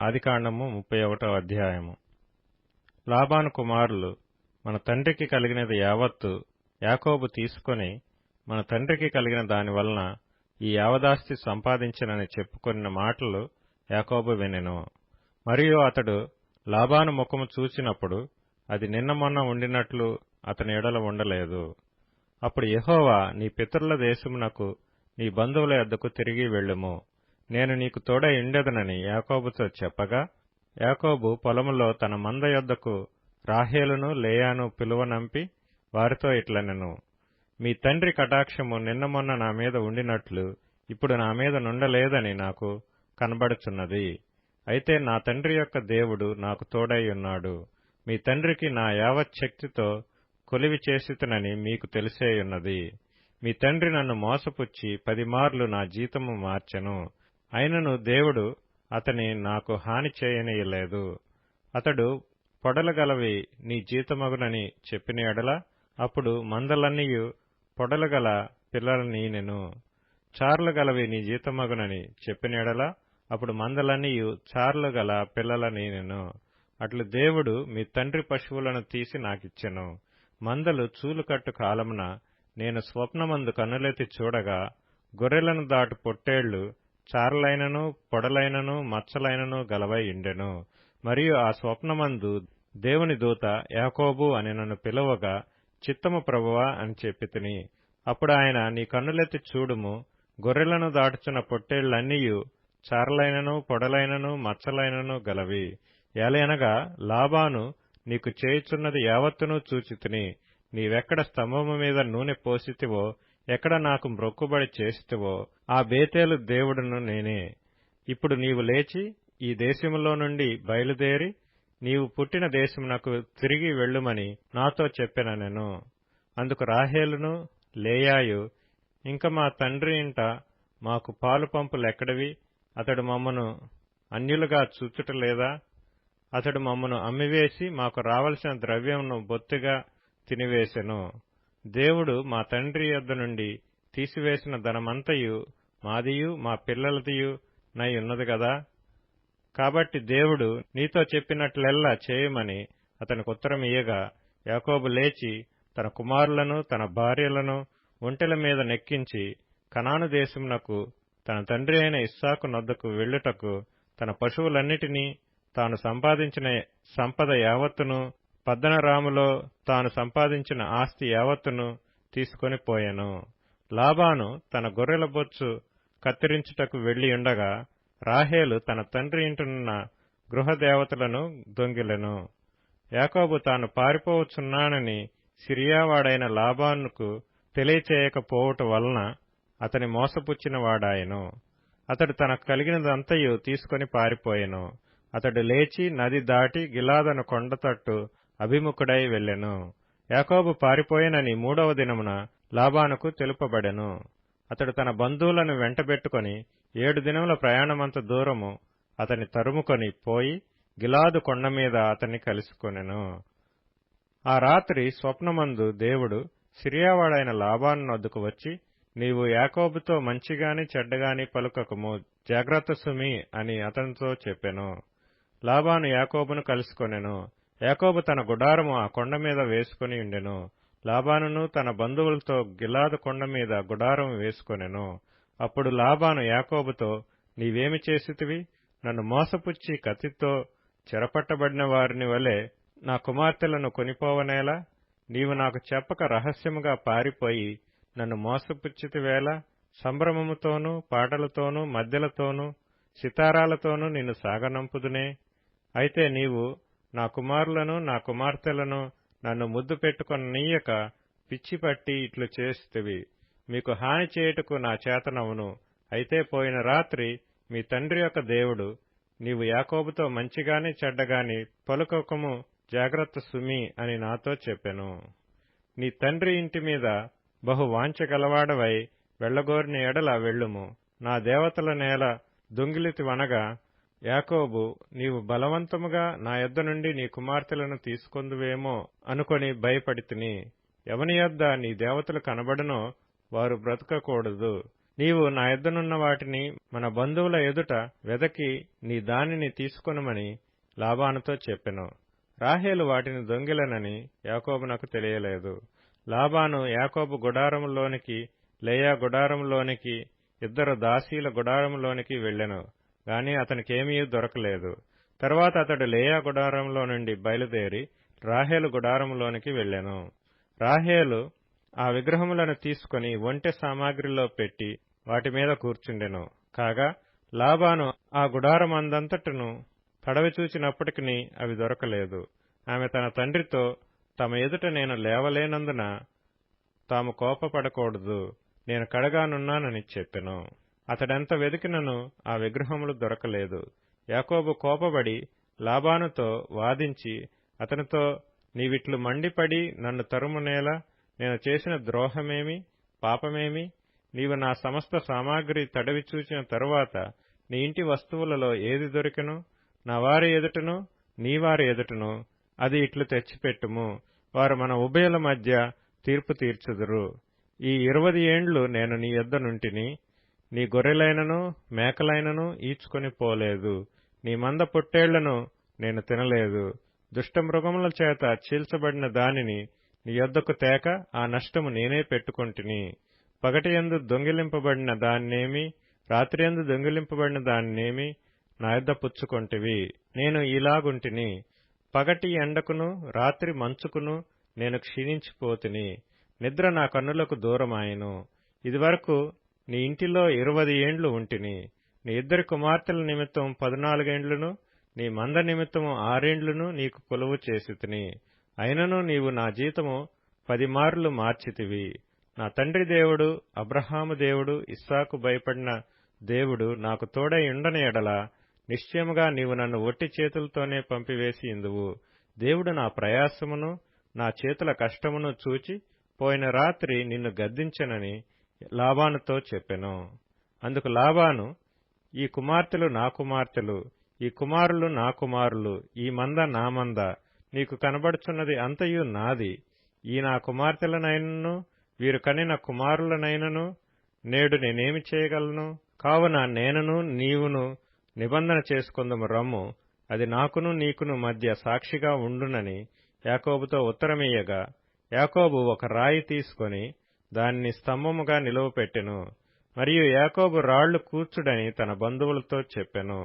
ఆదికాండము 31వ అధ్యాయము. లాబాను కుమారులు మన తండ్రికి కలిగినది యావత్తు యాకోబు తీసుకొని మన తండ్రికి కలిగిన దాని వలన ఈ యావదాస్తి సంపాదించినని చెప్పుకొనిన మాటలు యాకోబు వినెను. మరియు అతడు లాబాను ముఖము చూచినప్పుడు అది నిన్న మొన్న ఉండినట్లు అతని ఎడల ఉండలేదు. అప్పుడు యెహోవా, నీ పితరుల దేశమునకు నీ బంధువుల యొద్దకు తిరిగి వెళ్ళుము, నేను నీకు తోడై ఉండెదనని యాకోబుతో చెప్పగా, యాకోబు పొలములో తన మంద యొద్దకు రాహేలును లేయాను పిలువనంపి వారితో ఇట్లనెను, మీ తండ్రి కటాక్షము నిన్న మొన్న నా మీద ఉండినట్లు ఇప్పుడు నా మీద నుండలేదని నాకు కనబడుచున్నది. అయితే నా తండ్రి యొక్క దేవుడు నాకు తోడై ఉన్నాడు. మీ తండ్రికి నా యావత్ శక్తితో కొలివి చేసితనని మీకు తెలిసేయున్నది. మీ తండ్రి నన్ను మోసపుచ్చి 10 మార్లు నా జీతము మార్చెను. అయినను దేవుడు అతని నాకు హాని చేయనీయలేదు. అతడు పొడలగలవి నీ జీతమగునని చెప్పిన ఎడల అప్పుడు మందలన్నీయు పొడలగల పిల్లలనీనెను. చార్లు గలవి నీ జీతమగునని చెప్పిన ఎడల అప్పుడు మందలన్నీయు చార్లు గల పిల్లలనీనెను. అట్లు దేవుడు మీ తండ్రి పశువులను తీసి నాకిచ్చెను. మందలు చూలుకట్టు కాలమున నేను స్వప్నమందు కన్నులెత్తి చూడగా గొర్రెలను దాటు పొట్టేళ్లు చారలైనను పొడలైనను మచ్చలైనను గలవై ఉండెను. మరియు ఆ స్వప్నమందు దేవుని దూత యాకోబు అని నన్ను పిలువగా, చిత్తము ప్రభువా అని చెప్పితిని. అప్పుడు ఆయన, నీ కన్నులెత్తి చూడుము, గొర్రెలను దాటుచున్న పొట్టేళ్లన్నీయు చారలైనను పొడలైనను మచ్చలైనను గలవి. ఏలయనగా లాబాను నీకు చేయుచున్నది యావత్తునూ చూచితిని. నీవెక్కడ స్తంభము మీద నూనె పోసితివో, ఎక్కడ నాకు మ్రొక్కుబడి చేసితివో ఆ బేతేలు దేవుడును నేనే. ఇప్పుడు నీవు లేచి ఈ దేశములో నుండి బయలుదేరి నీవు పుట్టిన దేశమునకు తిరిగి వెళ్ళుమని నాతో చెప్పెననెను. అందుకు రాహేలును లేయాయు, ఇంక మా తండ్రి ఇంట మాకు పాలు పంపులెక్కడివి? అతడు మమ్మను అన్యులుగా చూచుటలేదా? అతడు మమ్మను అమ్మివేసి మాకు రావలసిన ద్రవ్యమును బొత్తిగా తినివేసెను. దేవుడు మా తండ్రి యొద్ద నుండి తీసివేసిన ధనమంతయు మాదియు మా పిల్లలదియు నై ఉన్నది గదా. కాబట్టి దేవుడు నీతో చెప్పినట్లెల్లా చేయమని అతనికి ఉత్తరమియ్యగా, యాకోబు లేచి తన కుమారులను తన భార్యలను ఒంటెల మీద నెక్కించి కనాను దేశమునకు తన తండ్రి అయిన ఇస్సాకు నొద్దకు వెళ్ళుటకు తన పశువులన్నిటినీ తాను సంపాదించిన సంపద యావత్తును పద్దనరాములో తాను సంపాదించిన ఆస్తి యావత్తును తీసుకొని పోయెను. లాబాను తన గొర్రెల బొచ్చు కత్తిరించుటకు వెళ్లియుండగా రాహేలు తన తండ్రి ఇంటనున్న గృహదేవతలను దొంగిలెను. యాకోబు తాను పారిపోవచ్చున్నానని సిరియావాడైన లాబానుకు తెలియచేయకపోవటం వలన అతని మోసపుచ్చిన వాడాయెను. అతడు తనకు కలిగినదంతయు తీసుకొని పారిపోయెను. అతడు లేచి నది దాటి గిలాదను కొండతట్టు అభిముఖుడై వెళ్ళెను. యాకోబు పారిపోయినని 3వ దినమున లాబానుకు తెలుపబడెను. అతడు తన బంధువులను వెంటబెట్టుకొని 7 దినముల ప్రయాణమంత దూరము అతని తరుముకొని పోయి గిలాదు కొండ మీద అతన్ని కలుసుకొనెను. ఆ రాత్రి స్వప్నమందు దేవుడు సిరియావాడైన లాబాను నొద్దకు వచ్చి, నీవు యాకోబుతో మంచిగాని చెడ్డగాని పలుకకము, జాగ్రత్త సుమి అని అతనితో చెప్పెను. లాబాను యాకోబును కలుసుకొనెను. యాకోబు తన గుడారము ఆ కొండ మీద వేసుకుని ఉండెను. లాబానును తన బంధువులతో గిలాదు కొండ మీద గుడారం వేసుకొనెను. అప్పుడు లాబాను యాకోబుతో, నీవేమి చేసితివి? నన్ను మోసపుచ్చి కత్తితో చెరపట్టబడిన వారిని వలె నా కుమార్తెలను కొనిపోవనేలా? నీవు నాకు చెప్పక రహస్యముగా పారిపోయి నన్ను మోసపుచ్చితివేలా? సంభ్రమముతోనూ పాటలతోనూ మద్దెలతోనూ సితారాలతోనూ నిన్ను సాగనంపుదునే. అయితే నీవు నా కుమారులను నా కుమార్తెలను నన్ను ముద్దు పెట్టుకొననీయక పిచ్చిపట్టి ఇట్లు చేసితివి. మీకు హాని చేయుటకు నా చేతనవును. అయితే పోయిన రాత్రి మీ తండ్రి యొక్క దేవుడు, నీవు యాకోబుతో మంచిగాని చెడ్డగాని పలుకకము, జాగ్రత్త సుమి అని నాతో చెప్పెను. నీ తండ్రి ఇంటి మీద బహు వాంఛ గలవాడవై వెళ్లగోరిన ఎడల వెళ్ళుము. నా దేవతల నేల దొంగిలితివనగా, యాకోబు, నీవు బలవంతముగా నా యొద్ద నుండి నీ కుమార్తెలను తీసుకొందువేమో అనుకొని భయపడితిని. ఎవని యొద్ద నీ దేవతలు కనబడునో వారు బ్రతకకూడదు. నీవు నా యొద్దనున్న వాటిని మన బంధువుల ఎదుట వెదకి నీ దానిని తీసుకొనుమని లాబానుతో చెప్పెను. రాహేలు వాటిని దొంగిలనని యాకోబునకు తెలియలేదు. లాబాను యాకోబు గుడారములోనికి, లేయా గుడారములోనికి, ఇద్దరు దాసీల గుడారములోనికి వెళ్ళెను గాని అతనికేమీ దొరకలేదు. తరువాత అతడు లేయా గుడారంలో నుండి బయలుదేరి రాహేలు గుడారములోనికి వెళ్ళెను. రాహేలు ఆ విగ్రహములను తీసుకుని ఒంటె సామాగ్రిలో పెట్టి వాటి మీద కూర్చుండెను. కాగా లాబాను ఆ గుడారమందంతటను తడవి చూచినప్పటికి అవి దొరకలేదు. ఆమె తన తండ్రితో, తమ ఎదుట నేను లేవలేనందున తాము కోపపడకూడదు, నేను కడగానున్నానని చెప్పెను. అతడెంత వెదికినను ఆ విగ్రహములు దొరకలేదు. యాకోబు కోపబడి లాబానుతో వాదించి అతనితో, నీవిట్లు మండిపడి నన్ను తరుమునేలా? నేను చేసిన ద్రోహమేమి, పాపమేమి? నీవు నా సమస్త సామాగ్రి తడవి చూచిన తరువాత నీ ఇంటి వస్తువులలో ఏది దొరికెను? నా వారి ఎదుటను నీ వారి ఎదుటను అది ఇట్లు తెచ్చిపెట్టుము. వారు మన ఉభయుల మధ్య తీర్పు తీర్చుదురు. ఈ 20 ఏండ్లు నేను నీ యొద్ద నుంటిని. నీ గొర్రెలైనను మేకలైనను ఈడ్చుకొని పోలేదు. నీ మంద పొట్టేళ్లను నేను తినలేదు. దుష్టమృగముల చేత చీల్చబడిన దానిని నీ యొద్దకు తేక ఆ నష్టము నేనే పెట్టుకొంటిని. పగటియందు దొంగిలింపబడిన దాన్నేమి, రాత్రియందు దొంగిలింపబడిన దాన్నేమి నా యొద్ద పుచ్చుకొంటివి. నేను ఇలాగుంటిని, పగటి ఎండకును రాత్రి మంచుకును నేను క్షీణించిపోతిని. నిద్ర నా కన్నులకు దూరమాయెను. ఇదివరకు నీ ఇంటిలో 20 ఏండ్లు ఉంటిని. నీ ఇద్దరి కుమార్తెల నిమిత్తం 14 ఏండ్లును, నీ మంద నిమిత్తము 6 ఏండ్లును నీకు కొలువు చేసితిని. అయినను నీవు నా జీతము 10 మార్లు మార్చితివి. నా తండ్రి దేవుడు, అబ్రహాము దేవుడు, ఇస్సాకు భయపడిన దేవుడు నాకు తోడై ఉండని ఎడల నిశ్చయముగా నీవు నన్ను ఒట్టి చేతులతోనే పంపివేసి ఇందువు. దేవుడు నా ప్రయాసమును నా చేతుల కష్టమును చూచి పోయిన రాత్రి నిన్ను గద్దించెనని లాబానుతో చెప్పెను. అందుకు లాబాను, ఈ కుమార్తెలు నా కుమార్తెలు, ఈ కుమారులు నా కుమారులు, ఈ మంద నా మంద, నీకు కనబడుచున్నది అంతయు నాది. ఈ నా కుమార్తెలనైనను వీరు కనిన కుమారులనైనను నేడు నేనేమి చేయగలను? కావున నేనును నీవును నిబంధన చేసుకొందుము రమ్ము, అది నాకును నీకును మధ్య సాక్షిగా ఉండునని యాకోబుతో ఉత్తరమియ్యగా, యాకోబు ఒక రాయి తీసుకొని దానిని స్తంభముగా నిలువపెట్టెను. మరియు యాకోబు రాళ్లు కూర్చుడని తన బంధువులతో చెప్పెను.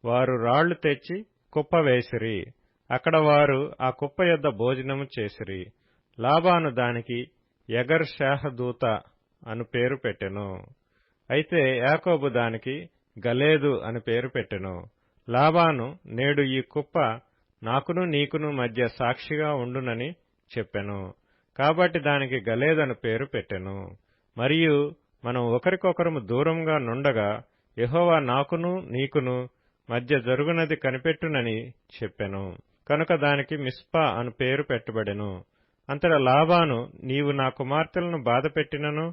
వారు రాళ్లు తెచ్చి కుప్ప వేసిరి. అక్కడ వారు ఆ కుప్ప యొద్ద భోజనము చేసిరి. లాబాను దానికి యగర్ షాహదూత అను పేరు పెట్టెను. అయితే యాకోబు దానికి గలేదు అని పేరు పెట్టెను. లాబాను, నేడు ఈ కుప్ప నాకును నీకును మధ్య సాక్షిగా ఉండునని చెప్పెను. కాబట్టి దానికి గలేదను పేరు పెట్టెను. మరియు మనం ఒకరికొకరము దూరంగా నుండగా యెహోవా నాకును నీకును మధ్య జరుగునది కనిపెట్టునని చెప్పెను. కనుక దానికి మిస్పా అను పేరు పెట్టబడెను. అంతటా లాబాను, నీవు నా కుమార్తెలను బాధపెట్టినను,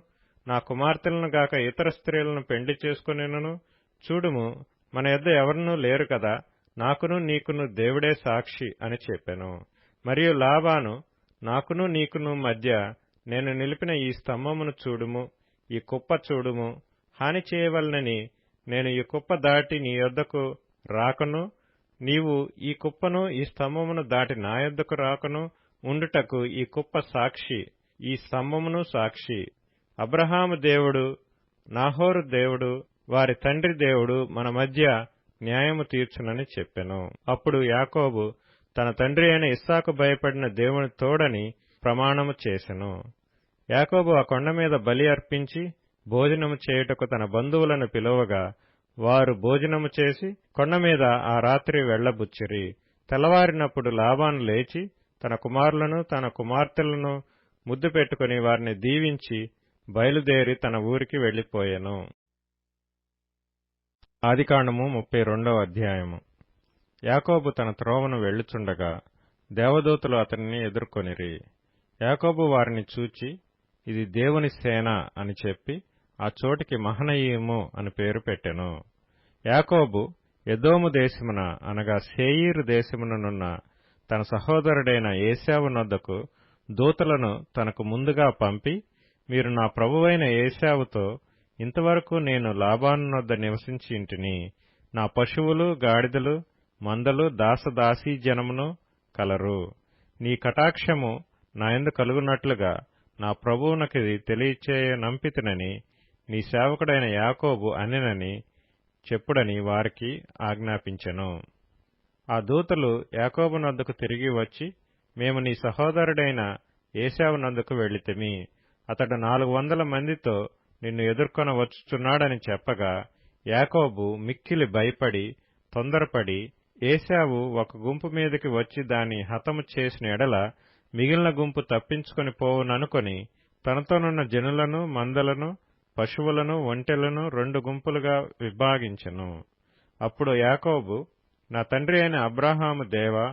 నా కుమార్తెలను గాక ఇతర స్త్రీలను పెండ్లి చేసుకునేనను, చూడుము, మన యొద్ద ఎవరునూ లేరు కదా, నాకును నీకును దేవుడే సాక్షి అని చెప్పెను. మరియు లాబాను, నాకును నీకును మధ్య నేను నిలిపిన ఈ స్తంభమును చూడుము, ఈ కుప్ప చూడుము. హాని చేయవలనని నేను ఈ కుప్ప దాటి నీ యొద్దకు రాకను, నీవు ఈ కుప్పను ఈ స్తంభమును దాటి నా యొద్దకు రాకను ఉండుటకు ఈ కుప్ప సాక్షి, ఈ స్తంభమును సాక్షి. అబ్రహాము దేవుడు, నాహోరు దేవుడు, వారి తండ్రి దేవుడు మన మధ్య న్యాయము తీర్చునని చెప్పెను. అప్పుడు యాకోబు తన తండ్రి అయిన ఇస్సాకు భయపడిన దేవుని తోడని ప్రమాణము చేసెను. యాకోబు ఆ కొండ మీద బలి అర్పించి భోజనము చేయుటకు తన బంధువులను పిలువగా వారు భోజనము చేసి కొండ మీద ఆ రాత్రి వెళ్లబుచ్చిరి. తెల్లవారినప్పుడు లాబాను లేచి తన కుమారులను తన కుమార్తెలను ముద్దు పెట్టుకుని వారిని దీవించి బయలుదేరి తన ఊరికి వెళ్లిపోయెను. ఆదికాండము 32వ అధ్యాయము. యాకోబు తన త్రోవను వెళ్ళుచుండగా దేవదూతలు అతనిని ఎదుర్కొనిరి. యాకోబు వారిని చూచి, ఇది దేవుని సేన అని చెప్పి ఆ చోటికి మహనయీము అని పేరు పెట్టెను. యాకోబు ఎదోము దేశమున అనగా శేయీరు దేశముననున్న తన సహోదరుడైన ఏశావు నొద్దకు దూతలను తనకు ముందుగా పంపి, మీరు నా ప్రభువైన ఏశావుతో, ఇంతవరకు నేను లాబాను నొద్ద నివసించి ఇంటిని. నా పశువులు, గాడిదలు, మందలు, దాసదాసీ జనమును కలరు. నీ కటాక్షము నాయందు కలుగునట్లుగా నా ప్రభువునకిది తెలియచేయనంపితినని నీ సేవకుడైన యాకోబు అనెనని చెప్పుడని వారికి ఆజ్ఞాపించెను. ఆ దూతలు యాకోబు నొద్దకు తిరిగి వచ్చి, మేము నీ సహోదరుడైన ఏశావు నొద్దకు వెళ్ళితిమి. అతడు 400 మందితో నిన్ను ఎదుర్కొన వచ్చుచున్నాడని చెప్పగా, యాకోబు మిక్కిలి భయపడి తొందరపడి, ఏశావు ఒక గుంపు మీదకి వచ్చి దాన్ని హతము చేసిన ఎడల మిగిలిన గుంపు తప్పించుకొని పోవుననుకొని తనతోనున్న జనులను, మందలను, పశువులను, ఒంటెలను 2 గుంపులుగా విభాగించెను. అప్పుడు యాకోబు, నా తండ్రి అయిన అబ్రాహాము దేవా,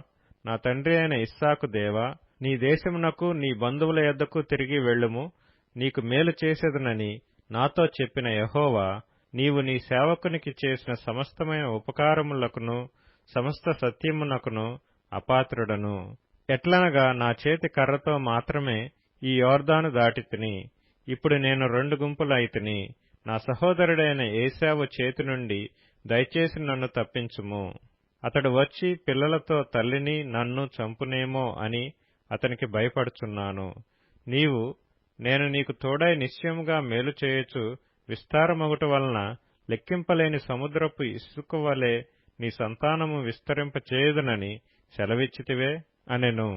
నా తండ్రి అయిన ఇస్సాకు దేవా, నీ దేశమునకు నీ బంధువుల యొద్దకు తిరిగి వెళ్ళుము, నీకు మేలు చేసేదనని నాతో చెప్పిన యెహోవా, నీవు నీ సేవకునికి చేసిన సమస్తమైన ఉపకారములకును సమస్త సత్యమునకును అపాత్రుడను. ఎట్లనగా నా చేతి కర్రతో మాత్రమే ఈ యోర్దాను దాటితిని. ఇప్పుడు నేను 2 గుంపులైతిని. నా సహోదరుడైన ఏశావు చేతి నుండి దయచేసి నన్ను తప్పించుము. అతడు వచ్చి పిల్లలతో తల్లిని నన్ను చంపునేమో అని అతనికి భయపడుచున్నాను. నేను నీకు తోడై నిశ్చయముగా మేలు చేయొచ్చు విస్తారమగుట వలన లెక్కింపలేని సముద్రపు ఇసుక వలె నీ సంతానము విస్తరింపచేయుదునని సెలవిచ్చితివే అనెను.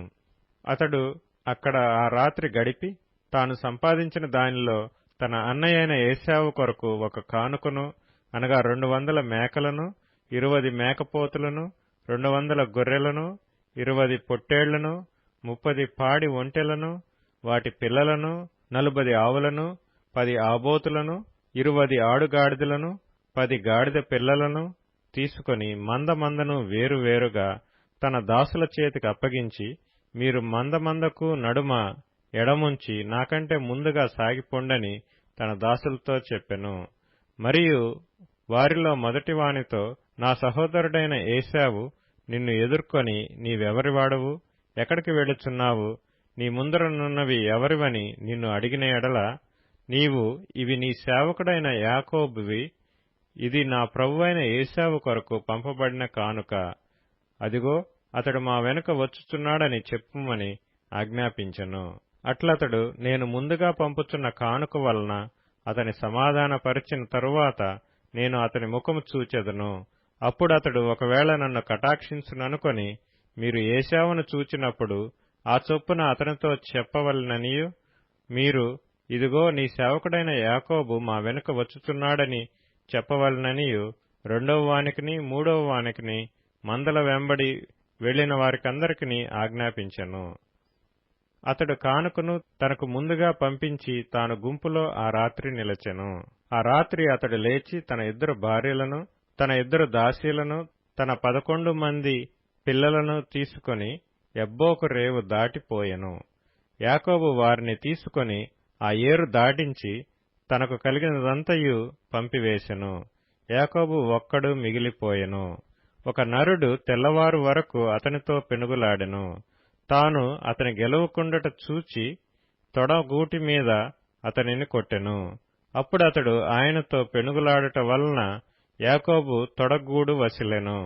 అతడు అక్కడ ఆ రాత్రి గడిపి తాను సంపాదించిన దానిలో తన అన్నయ్యైన ఏశావు కొరకు ఒక కానుకను, అనగా 200 మేకలను, 20 మేకపోతులను, 200 గొర్రెలను, 20 పొట్టేళ్లను, 30 పాడి ఒంటెలను, వాటి పిల్లలను, 40 ఆవులను, 10 ఆబోతులను, 20 ఆడుగాడిదలను, 10 గాడిద పిల్లలను తీసుకొని మందను వేరువేరుగా తన దాసుల చేతికి అప్పగించి, మీరు మందకు నడుమ ఎడముంచి నాకంటే ముందుగా సాగిపొండని తన దాసులతో చెప్పెను. మరియు వారిలో మొదటివానితో, నా సహోదరుడైన ఏశావు నిన్ను ఎదుర్కొని, నీవెవరివాడవు, ఎక్కడికి వెళ్ళుచున్నావు, నీ ముందరనున్నవి ఎవరివని నిన్ను అడిగిన ఎడల, నీవు, ఇవి నీ సేవకుడైన యాకోబువి, ఇది నా ప్రభువైన ఏశావు కొరకు పంపబడిన కానుక, అదిగో అతడు మా వెనుక వచ్చుచున్నాడని చెప్పుమని ఆజ్ఞాపించెను. అట్లతడు, నేను ముందుగా పంపుచున్న కానుక వలన అతని సమాధానపరిచిన తరువాత నేను అతని ముఖము చూచెదను. అప్పుడతడు ఒకవేళ నన్ను కటాక్షించుననుకొని, మీరు ఏశావును చూచినప్పుడు ఆ చొప్పున అతనితో చెప్పవలెననియు, మీరు, ఇదిగో నీ సేవకుడైన యాకోబు మా వెనుక వచ్చుచున్నాడని చెప్పవలెననియు 2వ వానికిని 3వ వానికిని మందల వెంబడి వెళ్లిన వారికందరికీ ఆజ్ఞాపించెను. అతడు కానుకను తనకు ముందుగా పంపించి తాను గుంపులో ఆ రాత్రి నిలచెను. ఆ రాత్రి అతడు లేచి తన 2 భార్యలను, తన 2 దాసీలను, తన 11 మంది పిల్లలను తీసుకొని యబ్బోకు రేవు దాటిపోయెను. యాకోబు వారిని తీసుకొని ఆ ఏరు దాటించి తనకు కలిగినదంతయు పంపివేశెను. యాకోబు ఒక్కడు మిగిలిపోయెను. ఒక నరుడు తెల్లవారు వరకు అతనితో పెనుగులాడెను. తాను అతని గెలవకుండుట చూచి తొడగూటి మీద అతనిని కొట్టెను. అప్పుడతడు ఆయనతో పెనుగులాడుట వలన యాకోబు తొడగూడు వసిలెను.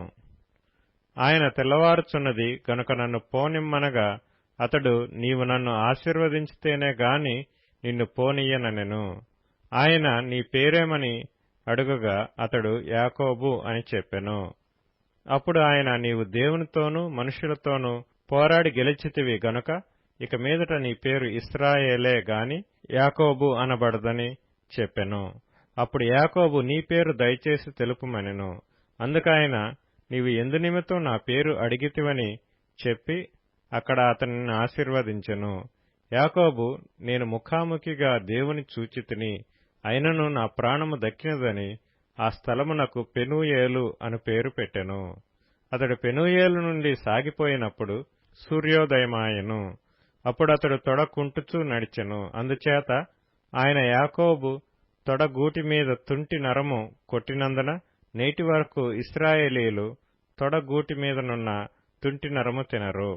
ఆయన తెల్లవారుచున్నది గనుక నన్ను పోనిమ్మనగా, అతడు, నీవు నన్ను ఆశీర్వదించితేనే గాని నిన్ను పోనీయననెను. ఆయన, నీ పేరేమని అడుగగా అతడు యాకోబు అని చెప్పెను. అప్పుడు ఆయన, నీవు దేవునితోనూ మనుషులతోనూ పోరాడి గెలిచితివి గనుక ఇక మీదట నీ పేరు ఇశ్రాయేలే గాని యాకోబు అనబడదని చెప్పెను. అప్పుడు యాకోబు, నీ పేరు దయచేసి తెలుపుమనెను. అందుకాయన, నీవు ఎందు నిమిత్తం నా పేరు అడిగితివని చెప్పి అక్కడ అతనిని ఆశీర్వదించెను. యాకోబు, నేను ముఖాముఖిగా దేవుని చూచితిని, అయినను నా ప్రాణము దక్కినదని ఆ స్థలమునకు పెనూయేలు అను పేరు పెట్టెను. అతడు పెనూయేలు నుండి సాగిపోయినప్పుడు సూర్యోదయమాయెను. అప్పుడతడు తొడ కుంటుచూ నడిచెను. అందుచేత ఆయన యాకోబు తొడగూటి మీద తుంటి నరము కొట్టినందున నేటి వరకు ఇశ్రాయేలీయులు తొడగూటి మీదనున్న తుంటి నరము తినరు.